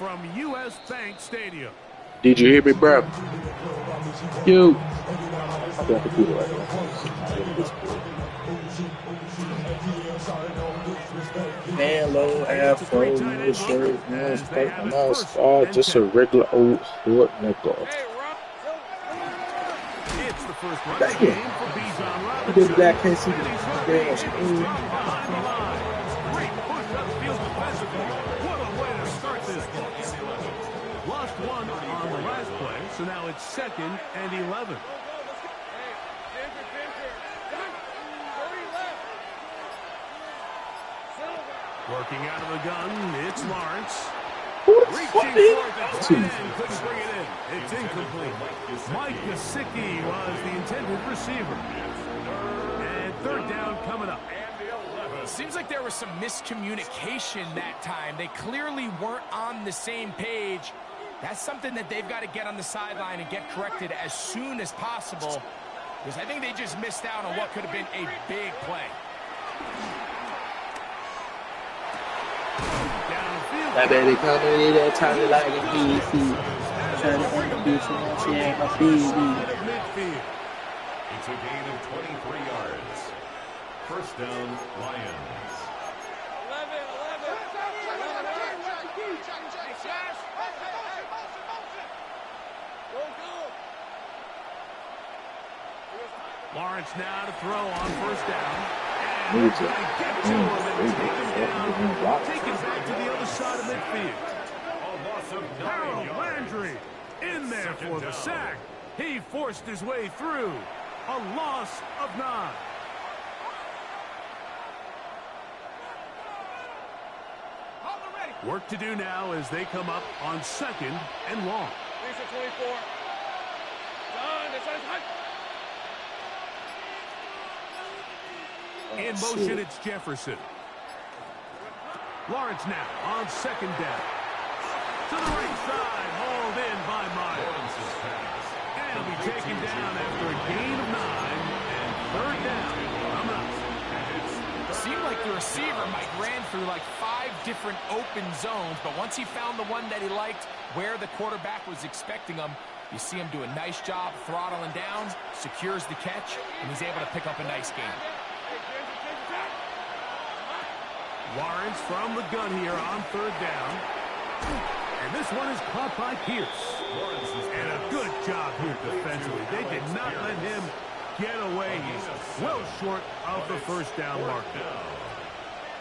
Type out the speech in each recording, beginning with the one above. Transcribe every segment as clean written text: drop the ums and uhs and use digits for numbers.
from U.S. Bank Stadium. Did you hear me, bro? You. Man, low afro, no shirt, no skirt, no scar, just a regular old hood nigga. It's the first run of the game for Bijan Robinson. This guy can't see the damn screen. Great push upfield defensively. What a way to start this ball. Lost one on the last play, so now it's 2nd and 11. Working out of the gun, it's Lawrence. Reaching for it, the tight end couldn't bring it in. It's incomplete. Mike Gesicki was the intended receiver. And 3rd down coming up. Seems like there was some miscommunication that time. They clearly weren't on the same page. That's something that they've got to get on the sideline and get corrected as soon as possible, because I think they just missed out on what could have been a big play. I bet they come in there trying to like a easy. Trying to introduce him and she ain't my baby. It's a gain of 23 yards. 1st down, Lions. 11. Lawrence now to throw on 1st down. And he's going to get to him and take him down. Taken back to the other side of midfield. A loss of 9 Harold yards. Landry in there for the sack. He forced his way through. A loss of 9. Work to do now as they come up on 2nd and long. In motion, it's Jefferson. Lawrence now on 2nd down. To the right side, hauled in by Myers. And he'll be taken down after a gain of 9 and 3rd down. Coming up. It seemed like the receiver, Mike, ran through like 5 different open zones, but once he found the one that he liked where the quarterback was expecting him, you see him do a nice job throttling down, secures the catch, and he's able to pick up a nice gain. Lawrence from the gun here on 3rd down. And this one is caught by Pierce. And a good job here defensively. They did not let him get away. He's well short of the 1st down marker.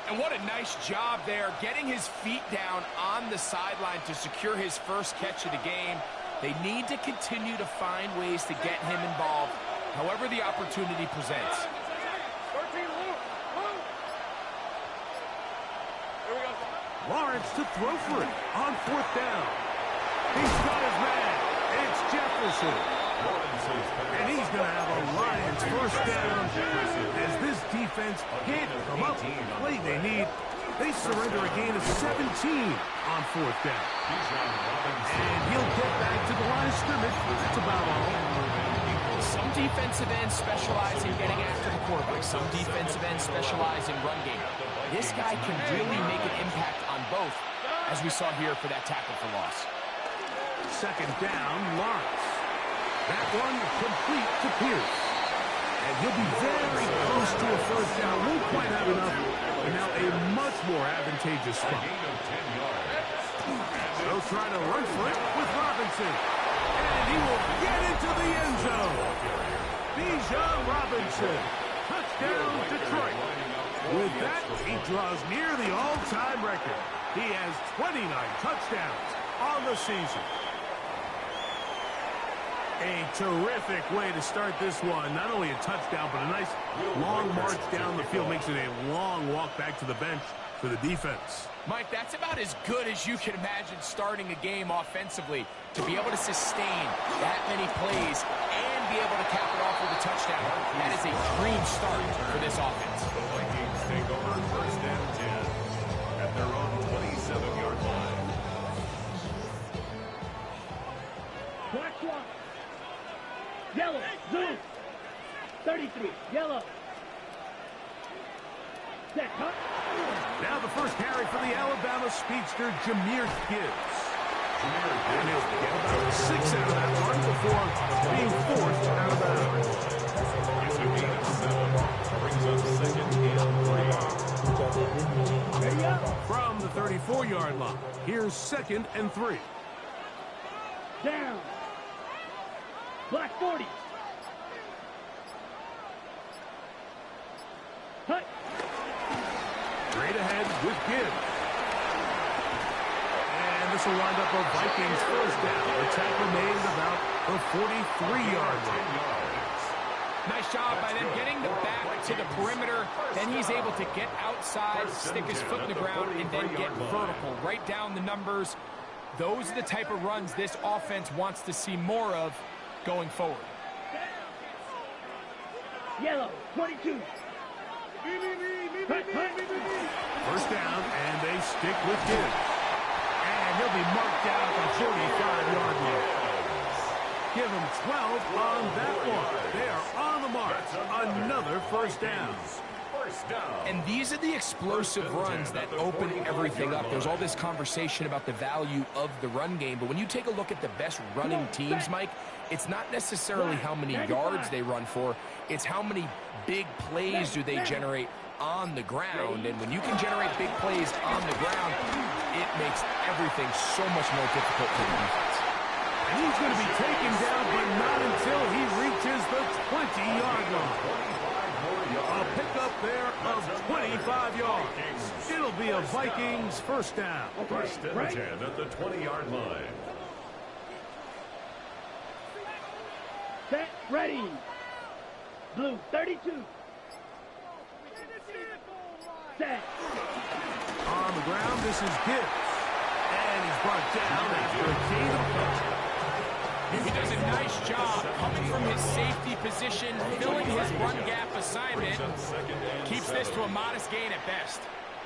And what a nice job there, getting his feet down on the sideline to secure his first catch of the game. They need to continue to find ways to get him involved, however the opportunity presents. Lawrence to throw for it on 4th down. He's got his man. It's Jefferson. And he's going to have a Lions 1st down as this defense can't come up with the play they need. They surrender a gain of 17 on 4th down. And he'll get back to the line of scrimmage. That's about all. Some defensive ends specialize in getting after the quarterback. Some defensive ends specialize in run game. This guy can really make an impact on both, as we saw here for that tackle for loss. 2nd down, Lawrence. That one complete to Pierce. And he'll be very close to a 1st down. Won't quite have enough, but now a much more advantageous spot. They'll try to run for it with Robinson. And he will get into the end zone. Bijan Robinson. Touchdown, Detroit. With that, he draws near the all-time record. He has 29 touchdowns on the season. A terrific way to start this one. Not only a touchdown, but a nice long march down the field. Makes it a long walk back to the bench for the defense. Mike, that's about as good as you can imagine starting a game offensively. To be able to sustain that many plays and be able to cap it off with a touchdown, that is a dream start for this offense. The Vikings take over 1st and 10 at their own 27-yard line. Black one. Yellow. Blue. 33. Yellow. Now the first carry for the Alabama speedster, Jahmyr Gibbs. And he'll get about 6 out of that run before being forced out of bounds. It's a gain of 7. Brings up second and 3. Ready up. From the 34-yard line, here's 2nd and 3. Down. Black 40. Cut. Straight ahead with Gibbs. And this will wind up a Vikings first down. The tackle made about the 43-yard line. Nice job by them getting the back to the perimeter. Then he's able to get outside, stick his foot in the ground, and then get vertical. Right down the numbers. Those are the type of runs this offense wants to see more of going forward. Yellow. 22. Cut. First down, and they stick with Gibbs. And he'll be marked down at the 45-yard line. Give him 12 on that one. They are on the mark. Another first down. And these are the explosive runs that open everything up. There's all this conversation about the value of the run game, but when you take a look at the best running teams, Mike, it's not necessarily how many yards they run for, it's how many big plays do they generate on the ground. And when you can generate big plays on the ground, it makes everything so much more difficult for the defense. And he's going to be taken down, but not until he reaches the 20-yard line. A pickup there of 25 yards. It'll be a Vikings first down. First and 10 at the 20-yard line. Set. Ready. Blue 32. Set. On the ground, this is Gibbs. And he's brought down after a gain of 10. He does a nice job coming from his safety position, filling his run gap assignment. Keeps this to a modest gain at best.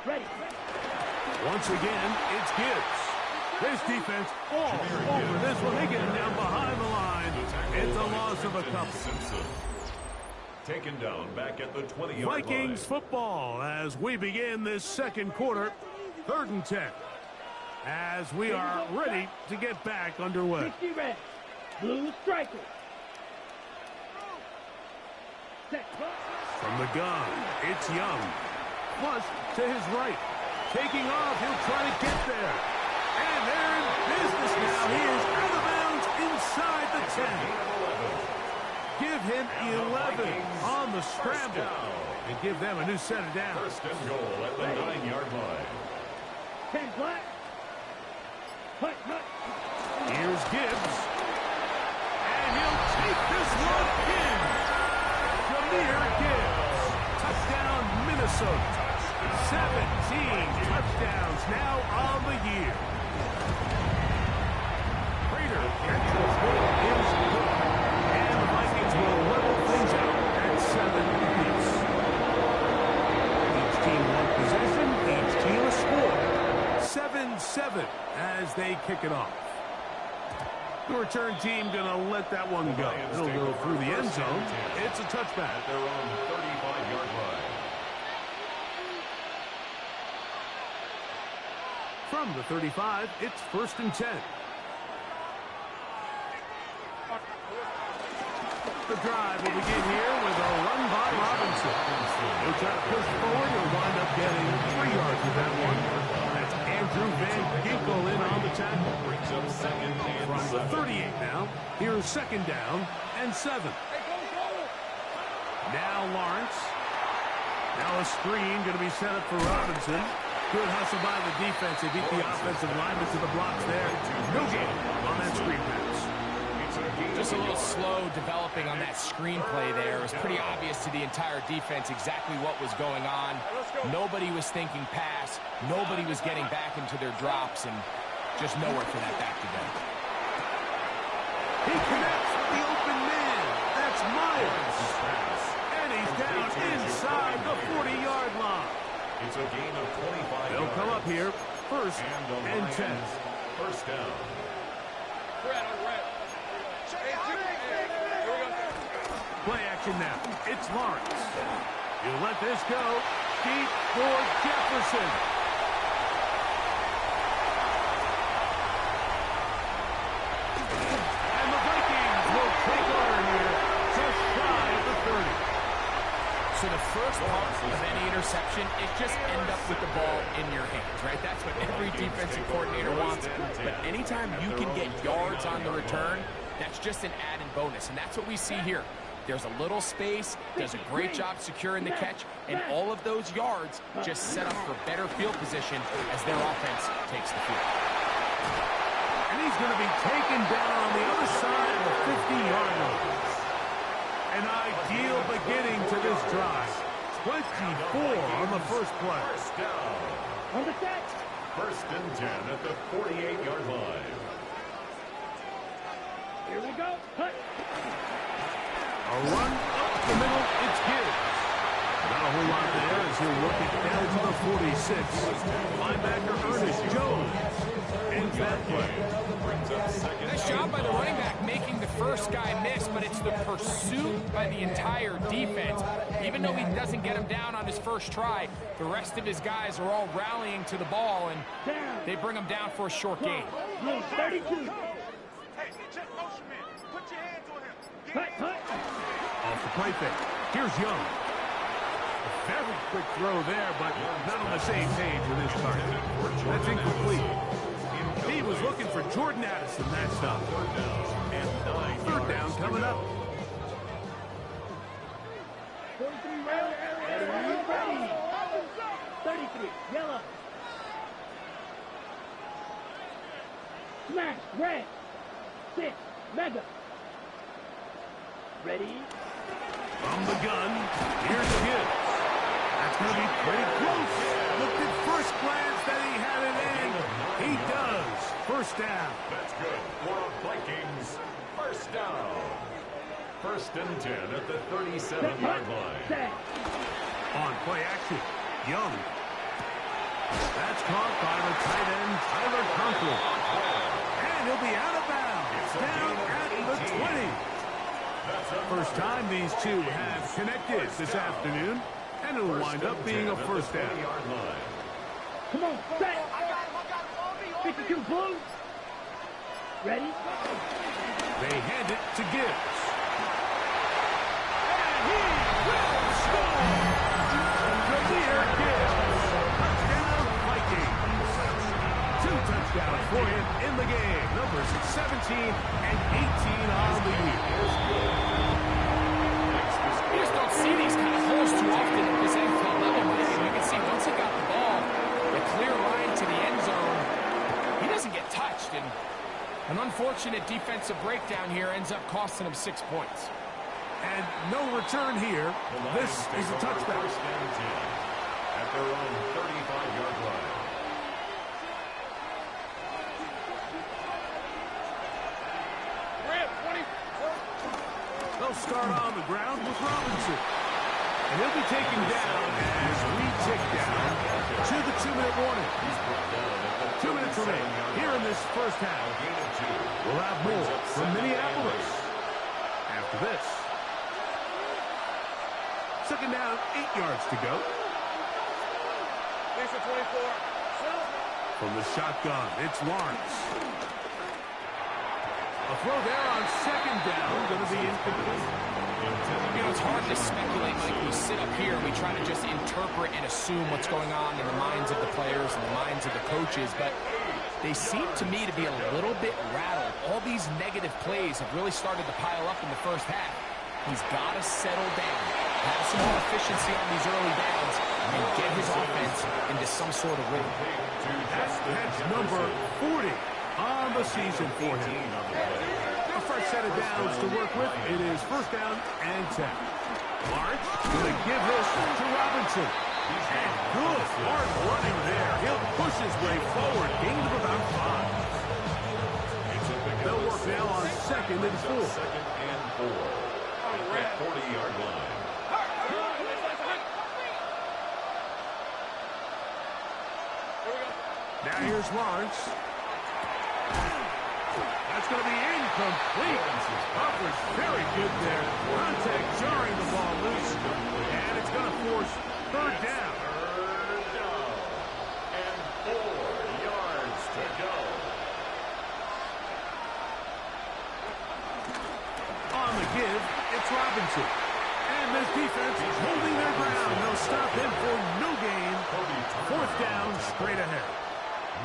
Ready. Once again, it's Gibbs. This defense all over this one. They get him down behind the line. It's a loss of a couple. Taken down back at the 20-yard line. Vikings football as we begin this second quarter. 3rd and 10. As we are ready to get back underway. 60 red. Blue striker. Set. From the gun, it's Young. Flush to his right. Taking off, he'll try to get there. And they're in business now. He is out of bounds inside the 10. Give him 11 on the scramble. And give them a new set of downs. First and goal at the 9-yard line. 10 black. Cut. Here's Gibbs. And he'll take this one in. Jameer Gibbs. Touchdown, Minnesota. 17 touchdowns now on the year. Prater catches the is good. And the Vikings will level things out at 7 apiece. Each team one possession, each team a score. 7-7 as they kick it off. The return team going to let that one go. It'll go through the end zone. It's a touchback. At their own 35-yard line. From the 35, it's 1st and 10. The drive will begin here with a run by Robinson. He'll try to push forward. He'll wind up getting 3 yards with that one. That's Andrew Van Ginkel in on the tackle. Brings up second and From the 38 now, here's 2nd down and 7. Now Lawrence. Now a screen going to be set up for Robinson. Good hustle by the defense. They beat the offensive lineman to the blocks there. No gain on that screen pass. Just a little slow developing on that screenplay there. It was pretty obvious to the entire defense exactly what was going on. Nobody was thinking pass. Nobody was getting back into their drops, and just nowhere for that back to go. He connects with the open man. That's Myers. And he's down inside the 40-yard line. It's a gain of 25 They'll yards. come up here, 1st and 10. First down. Play action now. It's Lawrence. He'll let this go. Deep for Jefferson. So the first part of any interception is just end up with the ball in your hands, right? That's what every defensive coordinator wants. But anytime you can get yards on the return, that's just an added bonus. And that's what we see here. There's a little space, does a great job securing the catch, and all of those yards just set up for better field position as their offense takes the field. And he's going to be taken down on the other side of the 50-yard line. An ideal beginning to this drive. 24 on the first play. First down. On the set. First and 10 at the 48-yard line. Here we go. Hut. A run up the middle, it's Gibbs. Not a whole lot there as he'll work it down to the 46. Linebacker Ernest Jones ends that play. Nice job by the running back making the first guy miss, but it's the pursuit by the entire defense. Even though he doesn't get him down on his first try, the rest of his guys are all rallying to the ball, and they bring him down for a short gain. 32. Hut, hut. Off the play fake. Here's Young. A very quick throw there, but not on the same page with his target. That's incomplete. He was looking for Jordan Addison that stop. And third down coming up. 43 ready. 33. Yellow. Smash. Red. 6. Mega. Ready. From the gun, here's Gibbs. That's going to be pretty close. Looked at first glance that he had it in. He does. First down. That's good for Vikings. First down. First and 10 at the 37-yard line. Set. On play action, Young. That's caught by the tight end, Tyler Conklin. And he'll be out of bounds. Down at the 20. First time these two have connected this afternoon, and it'll wind up being a first down. Come on, set. 52 blue. Ready? They hand it to Gibbs. And he will score! Jameer Gibbs. Touchdown, Vikings. 2 touchdowns for him in the game. Numbers 17 and 18 on the year. You just don't see these kind of holes too often at this NFL level, Mike. And you can see once he got the ball, the clear line to the end zone, he doesn't get touched. And an unfortunate defensive breakdown here ends up costing him 6 points. And no return here. This is a touchdown. First and 10 at their own 35-yard line. They'll start on the ground with Robinson. And he'll be taken down as we tick down to the 2-minute warning. 2 minutes remaining here in this first half. We'll have more from Minneapolis after this. Second down, 8 yards to go. From the shotgun, it's Lawrence. A throw there on second down, going to be incomplete. You know, it's hard to speculate, Mike. We sit up here and we try to just interpret and assume what's going on in the minds of the players and the minds of the coaches, but they seem to me to be a little bit rattled. All these negative plays have really started to pile up in the first half. He's got to settle down, have some more efficiency on these early downs, and get his offense into some sort of rhythm. That's number 40 on the season for him. A fresh set of downs to work with. It is first down and 10. Lawrence going to give this to Robinson. And good hard running there. He'll push his way forward. Gain of about 5. They'll work now on second and 4. Second and 4 at the 40-yard line. Now here's Lawrence. That's going to be incomplete. Coverage very good there. Contact jarring the ball loose. And it's going to force third down. Third down and 4 yards to go. On the give, it's Robinson. And And this defense is holding their ground. They'll stop him for no gain. Fourth down, straight ahead.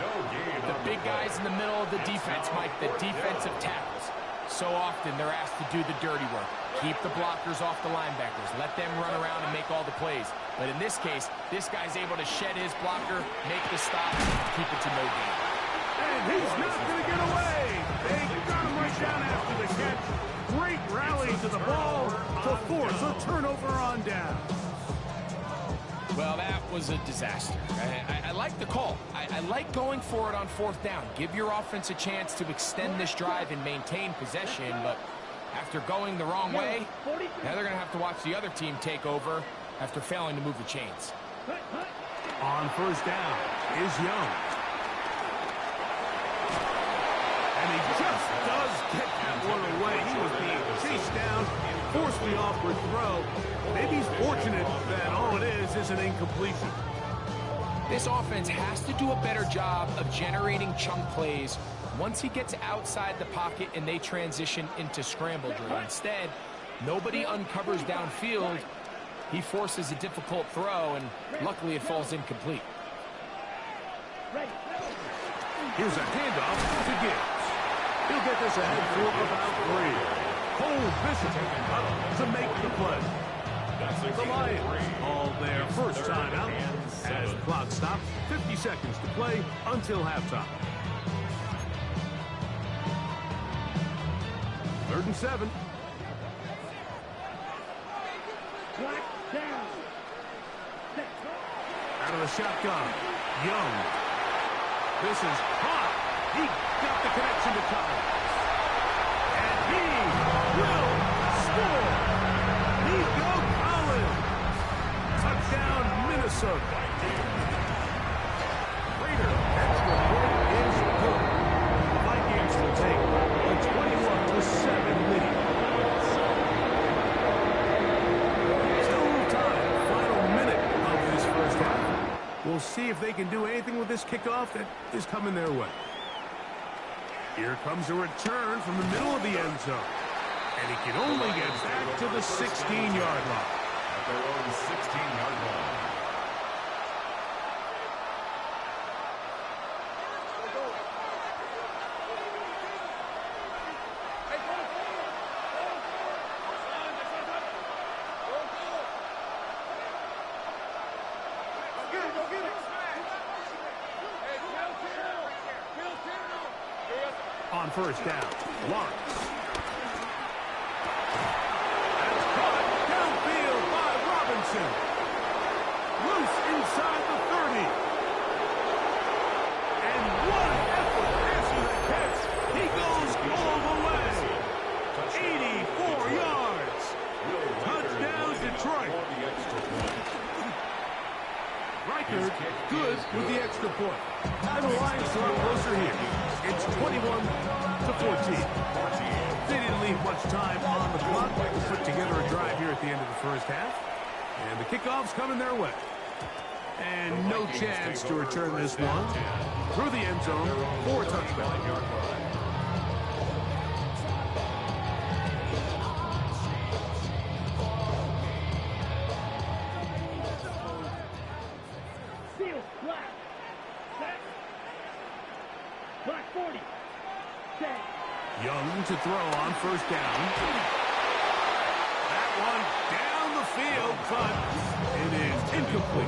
No gain. The big guys in the middle of the defense, Mike, the defensive tackles. So often they're asked to do the dirty work. Keep the blockers off the linebackers. Let them run around and make all the plays. But in this case, this guy's able to shed his blocker, make the stop, keep it to no gain. And he's not going to get away. They got him right down after the catch. Great rally to the ball to force a turnover on down. Well, that was a disaster. I like the call. I like going for it on fourth down. Give your offense a chance to extend this drive and maintain possession, but after going the wrong way, now they're going to have to watch the other team take over after failing to move the chains. On first down is Young. And he just does get that one away. He was being chased down, forced the awkward throw. Maybe he's fortunate that all it is an incompletion. This offense has to do a better job of generating chunk plays once he gets outside the pocket and they transition into scramble drill. Instead, nobody uncovers downfield. He forces a difficult throw, and luckily it falls incomplete. Here's a handoff to Gibbs. He'll get this ahead for about 3. Cole Bishop to make the play. The Lions all their first time out as the clock stops. 50 seconds to play until halftime. 3rd and 7. Out of the shotgun, Young. This is hot. He got the connection to Collins. And he will score. Nico Collins. Touchdown, Minnesota. Raider, extra point is good. The Vikings will take a 21-7 lead. Still time, final minute of this first half. We'll see if they can do anything with this kickoff that is coming their way. Here comes a return from the middle of the end zone. And he can only get back to the 16-yard line. At their own 16-yard line. On first down, Lawrence. That's caught downfield by Robinson. Loose inside the 30. And what an effort after the catch. He goes all the way. 84 yards. Touchdown, Detroit. Reichard good with the extra point. Now the Lions are closer here. It's 21-14. They didn't leave much time on the clock to put together a drive here at the end of the first half. And the kickoff's coming their way. And no chance to return this one. Through the end zone for a touchdown. Young to throw on first down. That one down the field, but it is incomplete.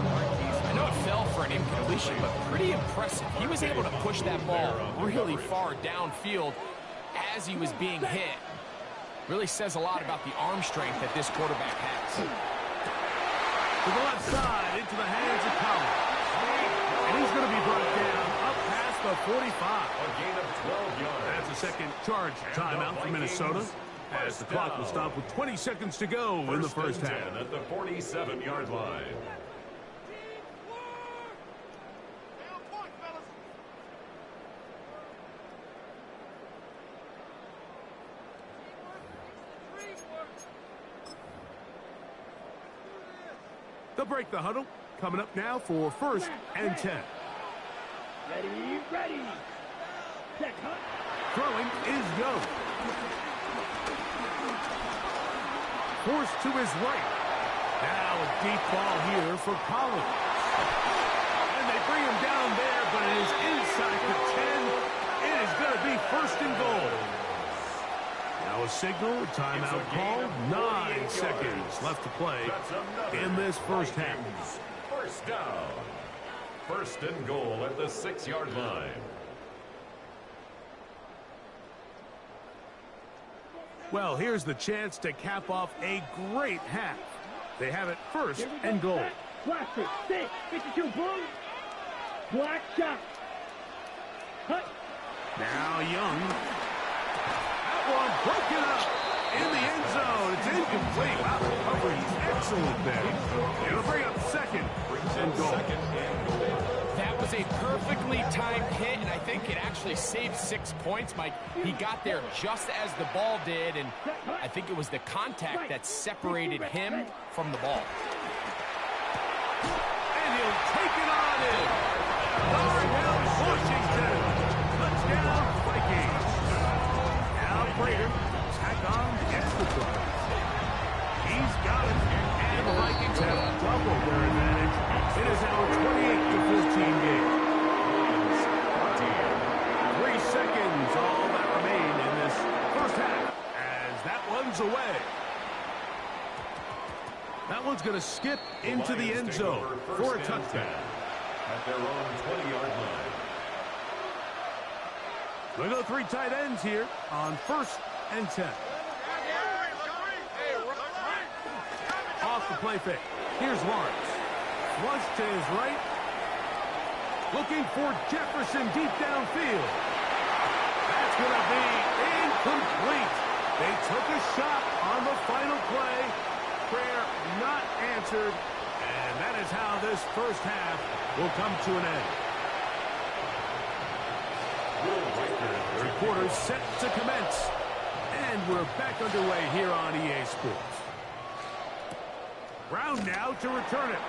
I know it fell for an incompletion, but pretty impressive. He was able to push that ball really far downfield as he was being hit. Really says a lot about the arm strength that this quarterback has. To the left side, into the hands of Collins. And he's going to be brought down up past the 45. A gain of 12 yards. That's a second charge timeout for Minnesota as the clock will stop with 20 seconds to go in the first half. At the 47-yard line. They'll break the huddle. Coming up now for 1st and 10. Ready. Set, huh? Throwing is Young. Forced to his right. Now a deep ball here for Collins. And they bring him down there, but it is inside the 10. It is going to be first and goal. Now a signal, timeout call. 9 seconds left to play in this first half. First down. First and goal at the 6-yard line. Well, here's the chance to cap off a great half. They have it first and goal. Blaster, 6, 52, blue. Black shot. Cut. Now Young. That one broken up in the end zone. It's incomplete. Wow, the coverage is excellent there. It'll bring up second and goal. That was a perfectly timed hit, and I think it actually saved 6 points, Mike. He got there just as the ball did, and I think it was the contact that separated him from the ball. And he'll take it on in. Darnell Washington. Touchdown, Vikings. Now Prater, tack on the extra point. He's got it, and the Vikings have doubled their advantage. It is now a 28-14 game. 3 seconds, all that remain in this first half, as that one's away. That one's going to skip into the end zone for a touchdown. At their own 20-yard line. We'll go 3 tight ends here on first and 10. Off the play fake. Here's Lawrence. Once to his right. Looking for Jefferson deep downfield. That's going to be incomplete. They took a shot on the final play. Prayer not answered. And that is how this first half will come to an end. Third quarter set to commence. And we're back underway here on EA Sports. Brown now to return it.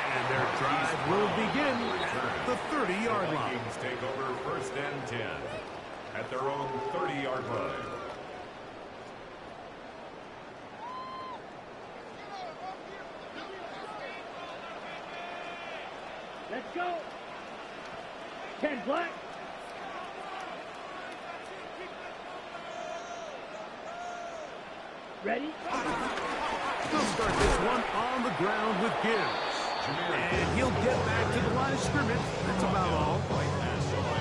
And their drive will begin at the 30-yard line. Vikings take over first and 10 at their own 30-yard line. Let's go. 10 black. Ready? They'll start this one on the ground with Gibbs. And he'll get back to the line of scrimmage. That's about all.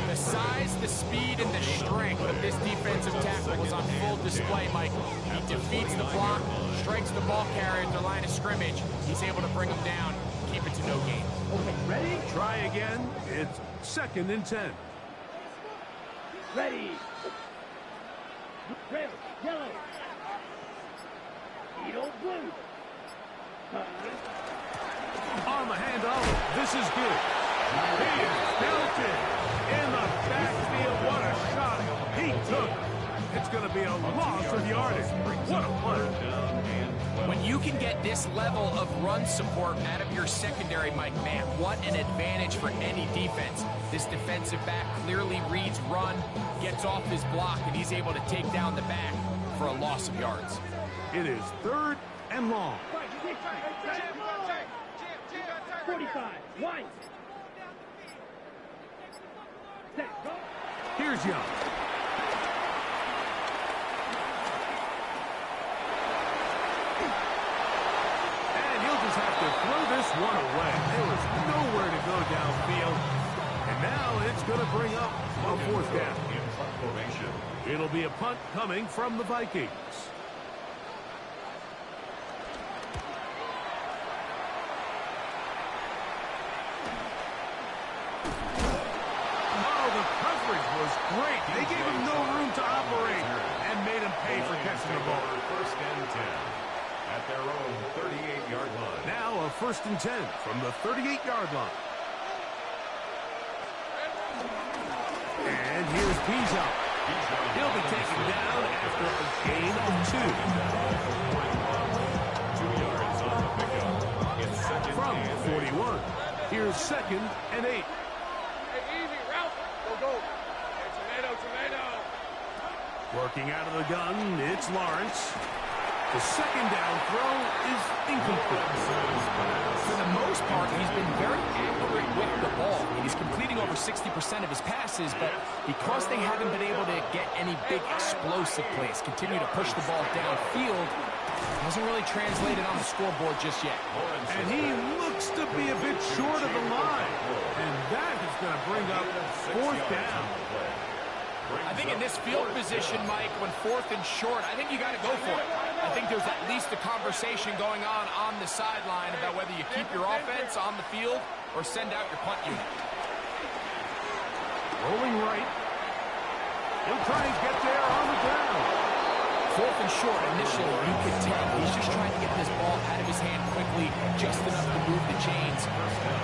The size, the speed, and the strength of this defensive tackle was on full display, Mike. He defeats the block, strikes the ball carrier at the line of scrimmage. He's able to bring him down, keep it to no gain. Okay, ready? Try again. It's second and 10. Ready. Red, yellow. Eagle blue. On the handoff, this is good. He is belted in the backfield. What a shot he took. It's going to be a loss of yardage. What a play. When you can get this level of run support out of your secondary, Mike, man, what an advantage for any defense. This defensive back clearly reads run, gets off his block, and he's able to take down the back for a loss of yards. It is third and long. 45. One. Set. Go. Here's Young. And he'll just have to throw this one away. There was nowhere to go downfield. And now it's going to bring up a fourth down. In punt formation. It'll be a punt coming from the Vikings. Great. They gave him no room to operate and made him pay for catching the ball. First and 10 at their own 38-yard line. Now a first and 10 from the 38-yard line. And here's Pizzo. He'll be taken down after a gain of 2. 2 yards on the pickup. It's second From and 41. Here's second and 8. Hey, easy, route. Go. Hey, tomato. Working out of the gun, it's Lawrence. The second down throw is incomplete. For the most part, he's been very accurate with the ball. He's completing over 60% of his passes, but because they haven't been able to get any big explosive plays, continue to push the ball downfield, hasn't really translated on the scoreboard just yet. And he looks to be a bit short of the line. And that is going to bring up fourth down. I think in this field position, Mike, when fourth and short, I think you got to go for it. I think there's at least a conversation going on the sideline about whether you keep your offense on the field or send out your punt unit. Rolling right. He'll try and get there on the ground. Fourth and short, initially, you can tell he's just trying to get this ball out of his hand quickly, just enough to move the chains.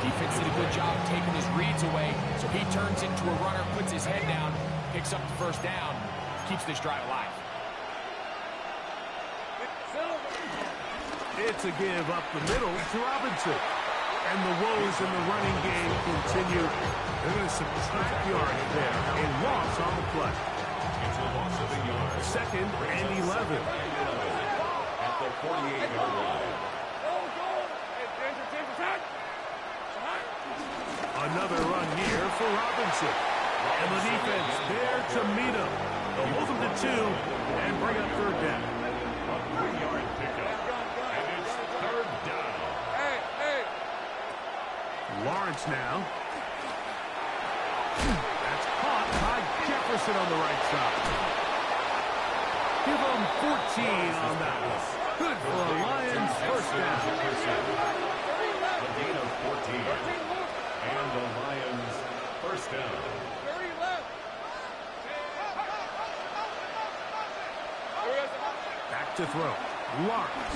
Defense did a good job taking his reads away, so he turns into a runner, puts his head down, picks up the first down, keeps this drive alive. It's a give up the middle to Robinson. And the woes in the running game continue. They're going to subtract yards there. A loss on the play. It's a loss of a yard. Second and 11. At the 48-yard line. Another run here for Robinson. And the defense there to meet him. They'll hold him to 2 and bring up third down. A 3-yard pickup. And it's third down. Lawrence now. That's caught by Jefferson on the right side. Give him 14 on that one. Good for a Lions first down. A gain of 14. And the Lions first down. Back to throw. Lawrence.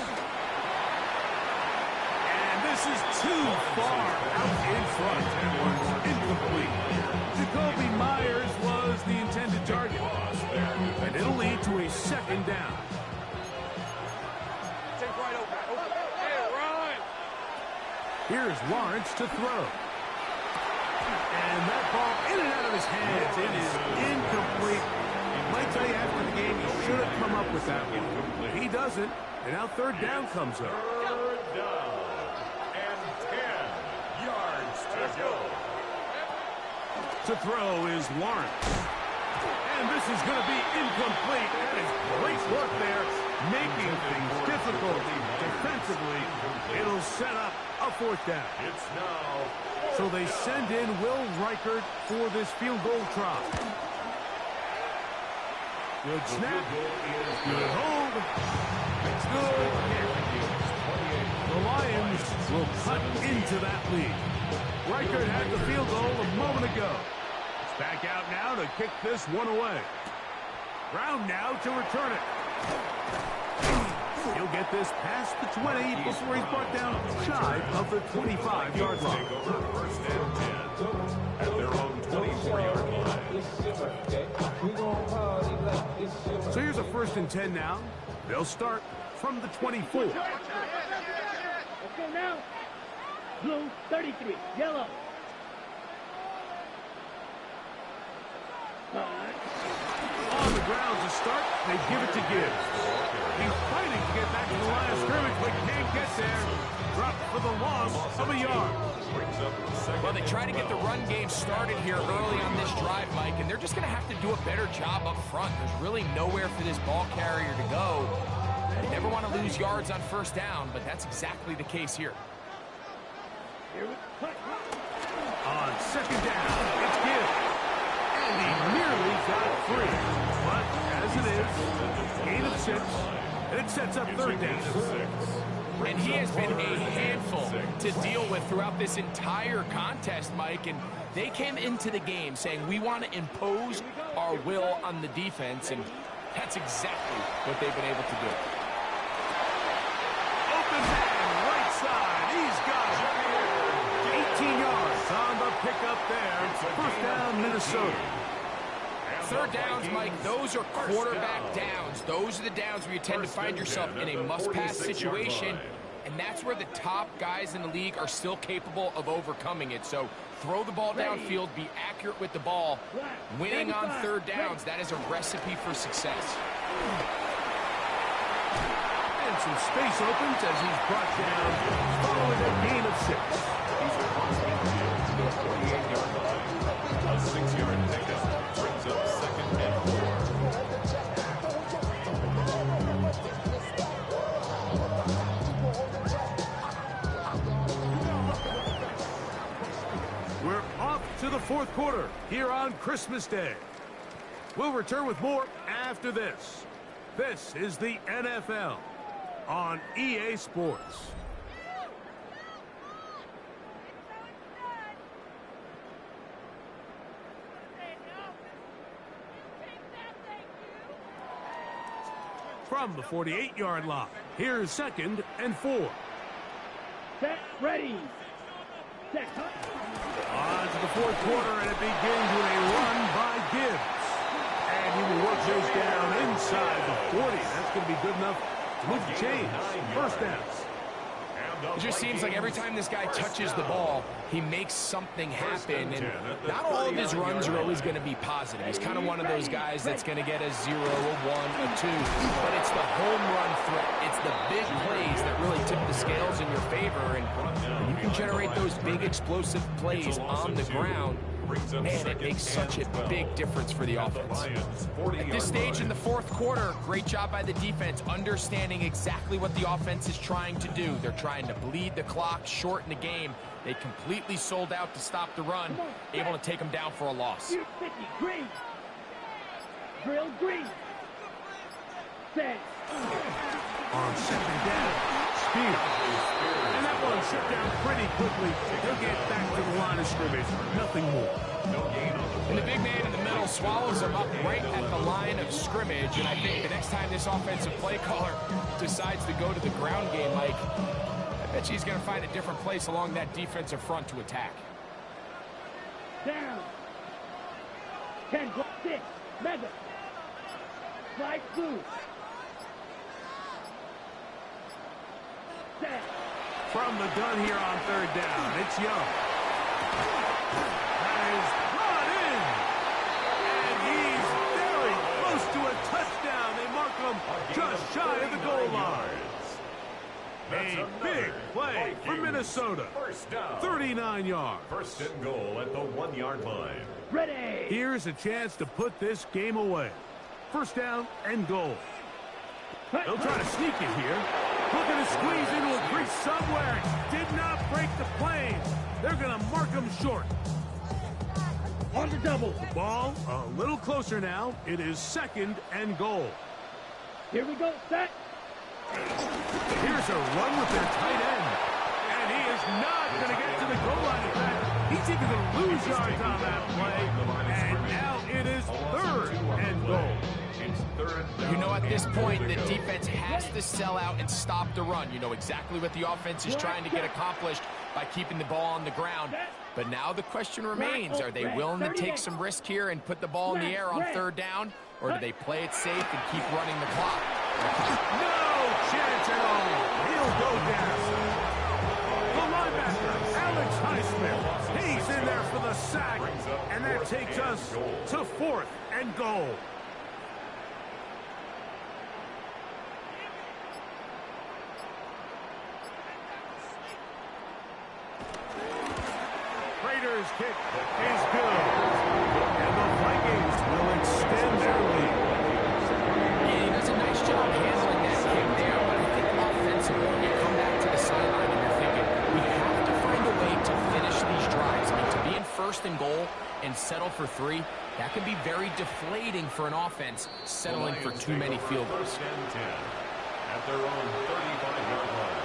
And this is too far out in front. And was incomplete. Jacoby Myers was the intended target. And it'll lead to a second down. Here's Lawrence to throw. And that ball in and out of his hands. It is incomplete. Might tell you after the game he should have come up with that one. He doesn't. And now third down comes up. Third down. And 10 yards to go. To throw is Lawrence. And this is going to be incomplete. That is great work there, making things difficult defensively. It'll set up a fourth down. It's now. So they send in Will Reichert for this field goal try. Good snap. Good hold. It's good. The Lions will cut into that lead. Reichert had the field goal a moment ago. It's back out now to kick this one away. Brown now to return it. He'll get this past the 20 before he's brought down shy of the 25-yard line. First and 10 at their own 24-yard line. So here's a first and 10 now. They'll start from the 24. Let's go now. Blue, 33. Yellow. On the ground to start, they give it to Gibbs. He's fighting to get back to the line of scrimmage, but can't get there. Dropped for the loss of a yard. Well, they try to get the run game started here early on this drive, Mike, and they're just going to have to do a better job up front. There's really nowhere for this ball carrier to go. They never want to lose yards on first down, but that's exactly the case here. On second down, it's Gibbs. And he nearly got free. But as it is, gain of 6, and it sets up third down. And he has been a handful to deal with throughout this entire contest, Mike. And they came into the game saying, we want to impose our will on the defense. And that's exactly what they've been able to do. Open man, right side. He's got it. 18 yards on the pickup there. First down, Minnesota. Third downs, Mike, those are quarterback downs. Those are the downs where you tend to find yourself in a must-pass situation, and that's where the top guys in the league are still capable of overcoming it. So throw the ball downfield, be accurate with the ball. Winning on third downs, that is a recipe for success. And some space opens as he's brought down following a gain of 6. He's across midfield to the 48-yard line. A 6-yard pickup brings up 2nd and 4. We're off to the 4th quarter here on Christmas Day. We'll return with more after this. This is the NFL on EA Sports. From the 48-yard line, here's 2nd and 4. Set, ready. Set, On to the 4th quarter, and it begins with a run by Gibbs. And he will work this down inside the 40. That's going to be good enough to move the chains. First down. It just seems like every time this guy touches the ball, he makes something happen. And not all of his runs are always going to be positive. He's kind of one of those guys that's going to get a 0, a 1, a 2. But it's the home run threat. It's the big plays that really tip the scales in your favor. And when you can generate those big explosive plays on the ground, man, it makes such a big difference for the offense. At this stage in the 4th quarter, great job by the defense, understanding exactly what the offense is trying to do. They're trying to bleed the clock, shorten the game. They completely sold out to stop the run, able to take them down for a loss. 50, green. Drill, green. Set. On 2nd down, Spears. And that one shut down pretty quickly. He'll get back to the line of scrimmage. Nothing more. And the big man in the middle swallows him up right at the line of scrimmage. And I think the next time this offensive play caller decides to go to the ground game, Mike, I bet he's going to find a different place along that defensive front to attack. Down. 10, 6, mega. Slide through. Set. From the gun here on 3rd down, it's Young. That is brought in. And he's very close to a touchdown. They mark him just shy of the goal line. A big play for Minnesota. 39 yards. 1st and goal at the 1-yard line. Ready. Here's a chance to put this game away. 1st down and goal. They'll try to sneak it here. Looking to squeeze into a crease somewhere. Did not break the planes. They're going to mark him short. On the double. The ball a little closer now. It is 2nd and goal. Here we go. Set. Here's a run with their tight end. And he is not going to get to the goal line. In fact, he's even going to lose yards on that play. And now it is 3rd and goal. You know, at this point, the defense has to sell out and stop the run. You know exactly what the offense is trying to get accomplished by keeping the ball on the ground. But now the question remains, are they willing to take some risk here and put the ball in the air on 3rd down? Or do they play it safe and keep running the clock? No chance at all. He'll go down. The linebacker, Alex Highsmith. He's in there for the sack. And that takes us to 4th and goal. Raiders kick is good. And the Vikings will extend their lead. Yeah, he does a nice job handling that kick there, but I think offensively, you come back to the sideline and you're thinking, we have to find a way to finish these drives. I mean, to be in 1st and goal and settle for 3, that can be very deflating for an offense settling for too many field goals. 1st and 10 at their own 35-yard line.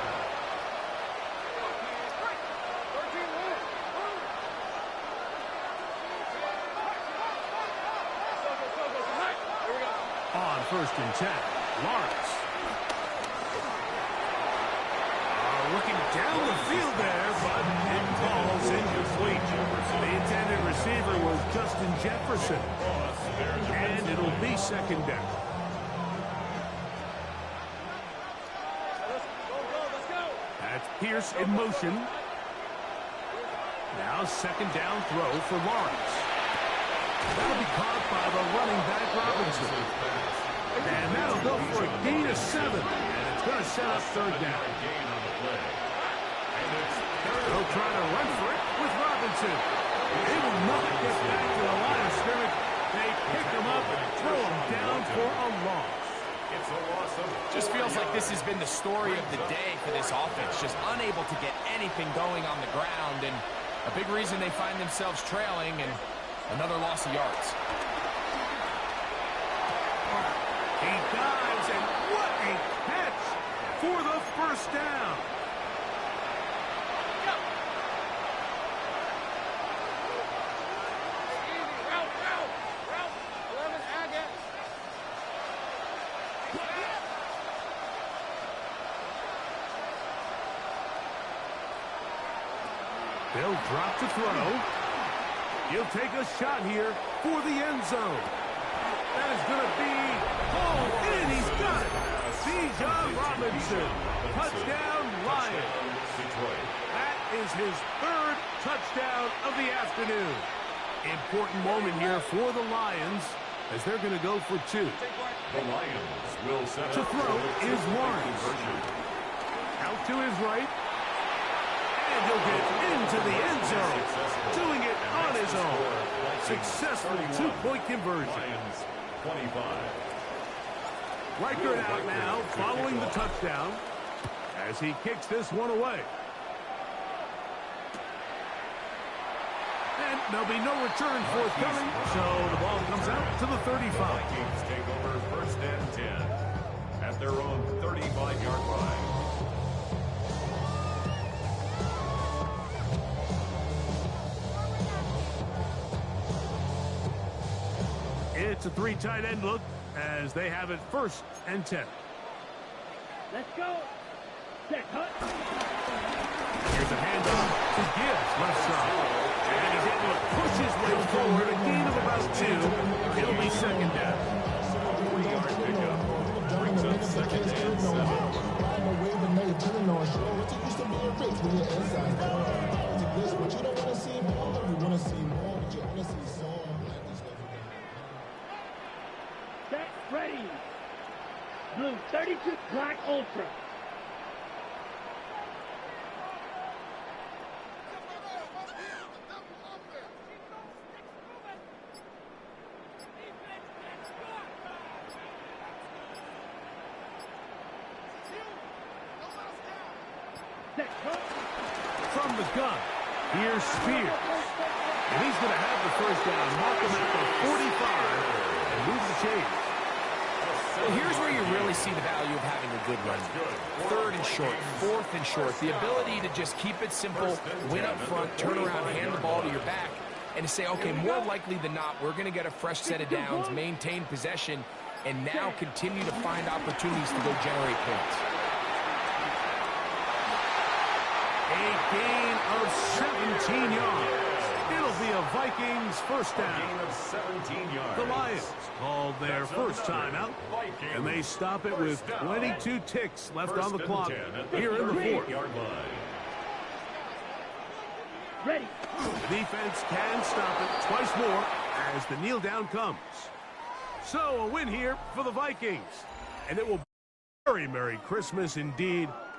On 1st and 10, Lawrence. Looking down the field there, but it falls incomplete. The intended receiver was Justin Jefferson. And it'll be 2nd down. That's Pierce in motion. Now 2nd down throw for Lawrence. That'll be caught by the running back Robinson. And that'll go for a gain of 7. And it's going to set up third down. They'll try to run for it with Robinson. They will not get back to the line of scrimmage. They pick him up and throw him down for a loss. It's a loss of... Just feels like this has been the story of the day for this offense. Just unable to get anything going on the ground. And a big reason they find themselves trailing and another loss of yards. He dives, and what a catch for the first down. They'll drop to throw. He'll take a shot here for the end zone. That is going to be hauled in. He's got it. Bijan Robinson. Touchdown, Lions. That is his third touchdown of the afternoon. Important moment here for the Lions as they're going to go for 2. The Lions will set To throw is Lawrence. Out to his right. And he'll get into the end zone. Doing it on his own. Successful 2-point conversion. Lions 25. Reichert out now following the touchdown as he kicks this one away. And there'll be no return forthcoming, so the ball comes out to the 35. Vikings take over first and 10 at their own 35-yard line. It's a 3 tight end look as they have it first and 10. Let's go. Set, hut. Here's a handoff to Gibbs, left side. And he's able to push his way forward, a gain of about 2. It'll be second down. 3-yard pickup brings up second and 7. Set, ready. Blue 32, black ultra. From the gun, here's Spears. And he's going to have the first down, mark him at the 45, and move the chains. Well, here's where you really see the value of having a good run. 3rd and short, 4th and short. The ability to just keep it simple, win up front, turn around, hand the ball to your back, and to say, okay, more likely than not, we're going to get a fresh set of downs, maintain possession, and now continue to find opportunities to go generate points. A gain of 17 yards. It'll be a Vikings first down. Gain of 17 yards. The Lions called their first timeout, and they stop it with 22 ticks left on the clock here in the 4th. Ready. The defense can stop it twice more as the kneel down comes. So a win here for the Vikings, and it will be a very Merry Christmas indeed